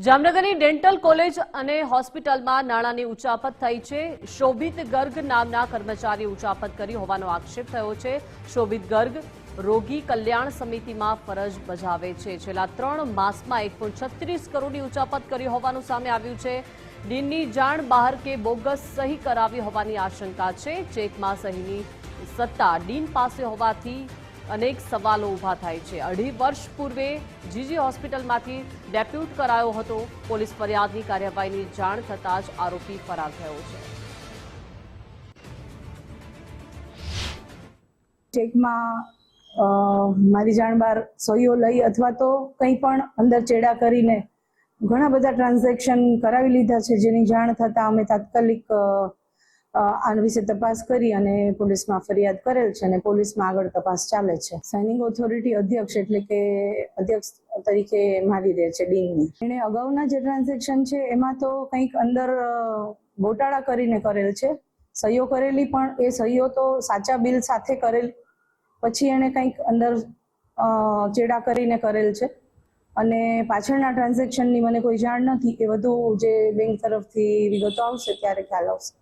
જામનગરની dental college અને હોસ્પિટલમાં નાણાંની ઉચાપત થઈ છે। શોભિત ગર્ગ નામના કર્મચારી ઉચાપત કરી હોવાનો આક્ષેપ થયો છે। શોભિત ગર્ગ રોગી કલ્યાણ સમિતિમાં ફરજ બજાવે છે। છેલ્લા 3 માસમાં 1.36 કરોડની ઉચાપત કરી હોવાનું સામે આવ્યું છે। ડીનની જાણ બહાર કે બોગસ સહી કરાવી હોવાની આશંકા છે। ચેકમાં સહીની સત્તા ડીન પાસે હોવાથી अनेक सवालों उभा थाय छे। 2.5 वर्ष पूर्वे जीजी होस्पिટલમાંથી ડેપ્યુટ કરાયો હતો। પોલીસ ફરિયાદની કાર્યવાહીની જાણ થતાં જ આરોપી ફરાર થયો છે। ચેકમાં મારી જાણ બહાર સહીઓ લઈ અથવા તો કંઈ પણ અંદર ચેડા કરીને ઘણા બધા ટ્રાન્ઝેક્શન કરાવી લીધા છે, જેની જાણ થતાં અમે તાત્કાલિક આ વિશે તપાસ કરી અને પોલીસમાં ફરિયાદ કરેલ છે અને પોલીસમાં આગળ તપાસ ચાલે છે। સાઇનિંગ ઓથોરિટી અધ્યક્ષ એટલે કે અધ્યક્ષ તરીકે મારી દે છે ડીનની। એને અગાઉના જે ટ્રાન્ઝેક્શન છે એમાં તો કંઈક અંદર ગોટાળા કરીને કરેલ છે, સહીઓ કરેલી, પણ એ સહીઓ તો સાચા બિલ સાથે કરેલ, પછી એને કંઈક અંદર ચેડા કરીને કરેલ છે અને પાછળના ટ્રાન્ઝેક્શનની મને કોઈ જાણ નથી। એ બધું જે બેંક તરફથી વિગતો આવશે ત્યારે ખ્યાલ આવશે।